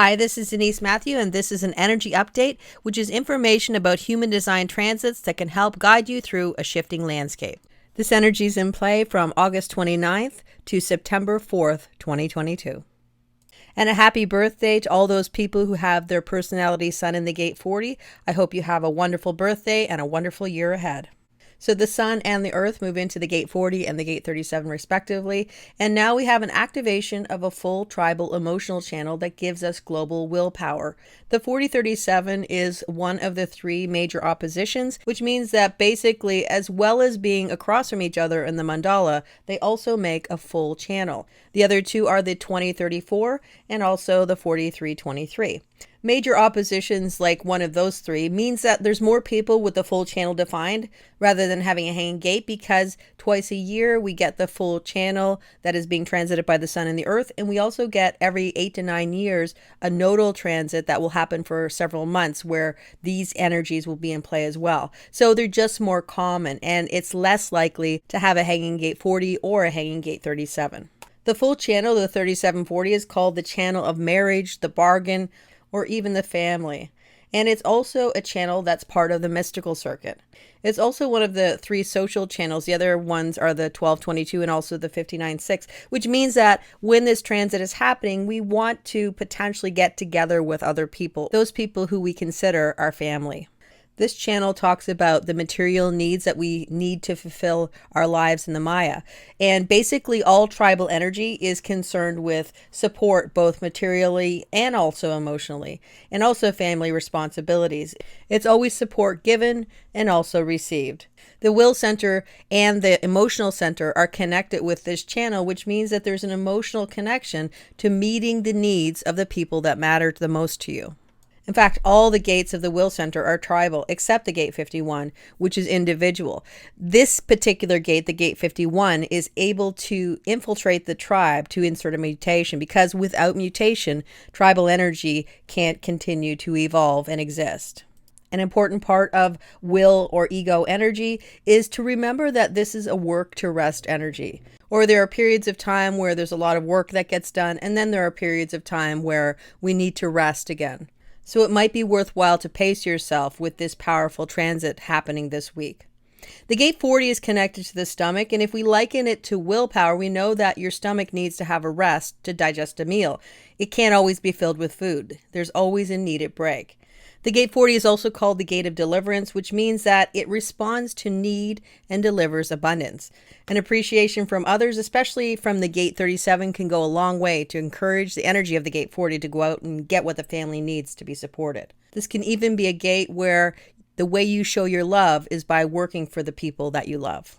Hi, this is Denise Matthew, and this is an energy update, which is information about human design transits that can help guide you through a shifting landscape. This energy is in play from August 29th to September 4th, 2022. And a happy birthday to all those people who have their personality sun in the gate 40. I hope you have a wonderful birthday and a wonderful year ahead. So the sun and the earth move into the gate 40 and the gate 37 respectively. And now we have an activation of a full tribal emotional channel that gives us global willpower. The 4037 is one of the three major oppositions, which means that basically, as well as being across from each other in the mandala, they also make a full channel. The other two are the 2034 and also the 4323. Major oppositions like one of those three means that there's more people with the full channel defined rather than having a hanging gate, because twice a year we get the full channel that is being transited by the sun and the earth, and we also get every 8 to 9 years a nodal transit that will happen for several months where these energies will be in play as well. So they're just more common, and it's less likely to have a hanging gate 40 or a hanging gate 37. The full channel, the 3740, is called the channel of marriage, the bargain, or even the family. And it's also a channel that's part of the mystical circuit. It's also one of the three social channels. The other ones are the 1222 and also the 596, which means that when this transit is happening, we want to potentially get together with other people, those people who we consider our family. This channel talks about the material needs that we need to fulfill our lives in the Maya. And basically all tribal energy is concerned with support, both materially and also emotionally, and also family responsibilities. It's always support given and also received. The will center and the emotional center are connected with this channel, which means that there's an emotional connection to meeting the needs of the people that matter the most to you. In fact, all the gates of the will center are tribal, except the gate 51, which is individual. This particular gate, the gate 51, is able to infiltrate the tribe to insert a mutation, because without mutation, tribal energy can't continue to evolve and exist. An important part of will or ego energy is to remember that this is a work to rest energy. Or there are periods of time where there's a lot of work that gets done, and then there are periods of time where we need to rest again. So it might be worthwhile to pace yourself with this powerful transit happening this week. The gate 40 is connected to the stomach, and if we liken it to willpower, we know that your stomach needs to have a rest to digest a meal. It can't always be filled with food. There's always a needed break. The gate 40 is also called the gate of deliverance, which means that it responds to need and delivers abundance. An appreciation from others, especially from the gate 37, can go a long way to encourage the energy of the gate 40 to go out and get what the family needs to be supported. This can even be a gate where the way you show your love is by working for the people that you love.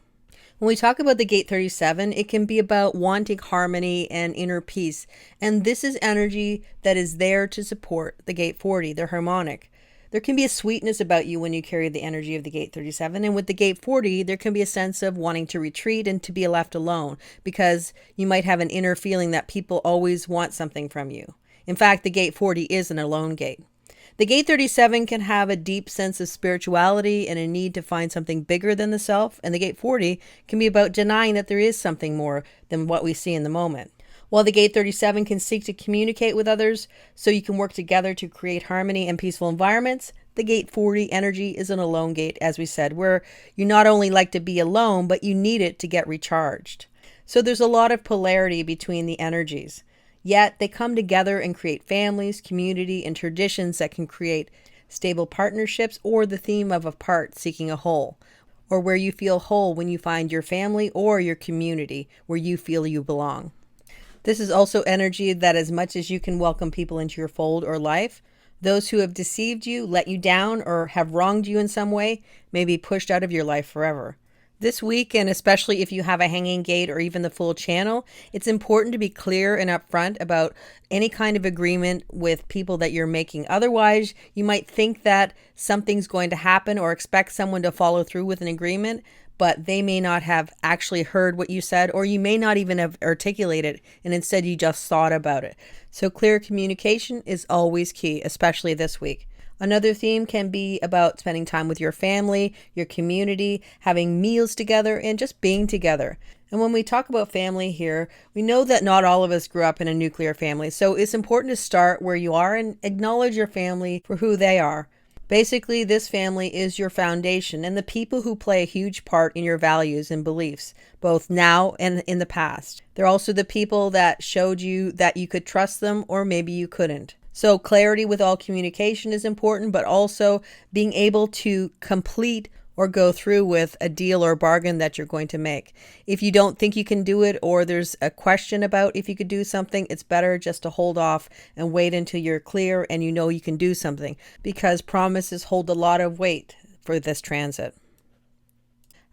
When we talk about the gate 37, it can be about wanting harmony and inner peace. And this is energy that is there to support the gate 40, the harmonic. There can be a sweetness about you when you carry the energy of the gate 37. And with the gate 40, there can be a sense of wanting to retreat and to be left alone, because you might have an inner feeling that people always want something from you. In fact, the gate 40 is an alone gate. The gate 37 can have a deep sense of spirituality and a need to find something bigger than the self, and the gate 40 can be about denying that there is something more than what we see in the moment. While the gate 37 can seek to communicate with others so you can work together to create harmony and peaceful environments, the gate 40 energy is an alone gate, as we said, where you not only like to be alone, but you need it to get recharged. So there's a lot of polarity between the energies. Yet they come together and create families, community, and traditions that can create stable partnerships, or the theme of a part seeking a whole, or where you feel whole when you find your family or your community where you feel you belong. This is also energy that, as much as you can welcome people into your fold or life, those who have deceived you, let you down, or have wronged you in some way may be pushed out of your life forever. This week, and especially if you have a hanging gate or even the full channel, it's important to be clear and upfront about any kind of agreement with people that you're making. Otherwise, you might think that something's going to happen or expect someone to follow through with an agreement, but they may not have actually heard what you said, or you may not even have articulated it, and instead you just thought about it. So clear communication is always key, especially this week. Another theme can be about spending time with your family, your community, having meals together, and just being together. And when we talk about family here, we know that not all of us grew up in a nuclear family, so it's important to start where you are and acknowledge your family for who they are. Basically, this family is your foundation and the people who play a huge part in your values and beliefs, both now and in the past. They're also the people that showed you that you could trust them, or maybe you couldn't. So clarity with all communication is important, but also being able to complete or go through with a deal or bargain that you're going to make. If you don't think you can do it, or there's a question about if you could do something, it's better just to hold off and wait until you're clear and you know you can do something, because promises hold a lot of weight for this transit.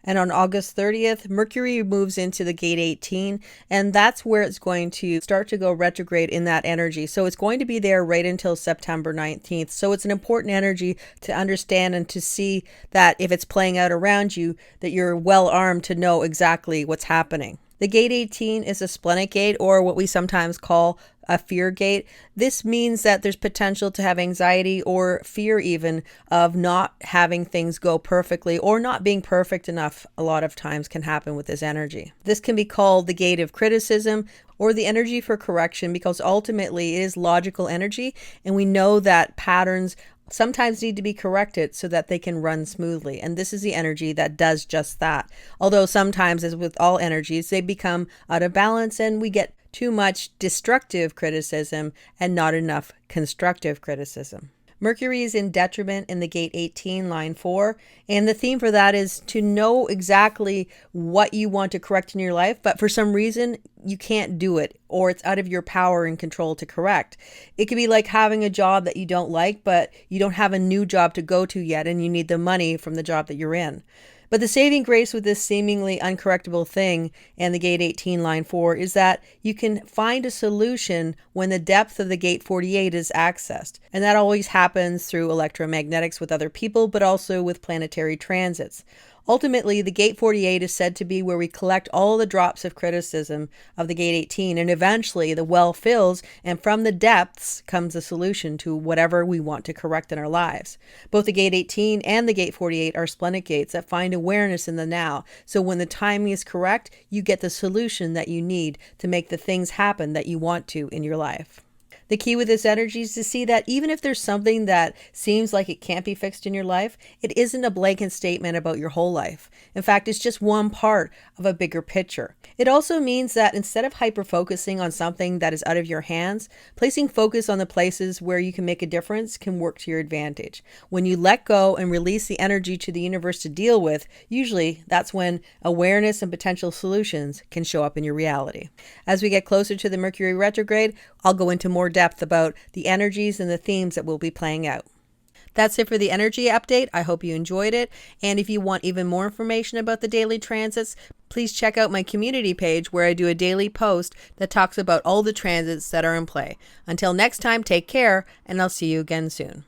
And on August 30th, Mercury moves into the gate 18, and that's where it's going to start to go retrograde in that energy. So it's going to be there right until September 19th. So it's an important energy to understand and to see that if it's playing out around you, that you're well armed to know exactly what's happening. The gate 18 is a splenic gate, or what we sometimes call a fear gate. This means that there's potential to have anxiety or fear even of not having things go perfectly, or not being perfect enough. A lot of times can happen with this energy. This can be called the gate of criticism, or the energy for correction, because ultimately it is logical energy, and we know that patterns sometimes need to be corrected so that they can run smoothly. And this is the energy that does just that. Although sometimes, as with all energies, they become out of balance and we get too much destructive criticism and not enough constructive criticism. Mercury is in detriment in the gate 18, line 4, and the theme for that is to know exactly what you want to correct in your life, but for some reason you can't do it, or it's out of your power and control to correct. It could be like having a job that you don't like, but you don't have a new job to go to yet, and you need the money from the job that you're in. But the saving grace with this seemingly uncorrectable thing and the gate 18, line 4 is that you can find a solution when the depth of the gate 48 is accessed. And that always happens through electromagnetics with other people, but also with planetary transits. Ultimately, the gate 48 is said to be where we collect all the drops of criticism of the gate 18, and eventually the well fills, and from the depths comes a solution to whatever we want to correct in our lives. Both the gate 18 and the gate 48 are splenic gates that find awareness in the now. So when the timing is correct, you get the solution that you need to make the things happen that you want to in your life. The key with this energy is to see that even if there's something that seems like it can't be fixed in your life, it isn't a blanket statement about your whole life. In fact, it's just one part of a bigger picture. It also means that instead of hyper-focusing on something that is out of your hands, placing focus on the places where you can make a difference can work to your advantage. When you let go and release the energy to the universe to deal with, usually that's when awareness and potential solutions can show up in your reality. As we get closer to the Mercury retrograde, I'll go into more depth about the energies and the themes that will be playing out. That's it for the energy update. I hope you enjoyed it. And if you want even more information about the daily transits, please check out my community page where I do a daily post that talks about all the transits that are in play. Until next time, take care, and I'll see you again soon.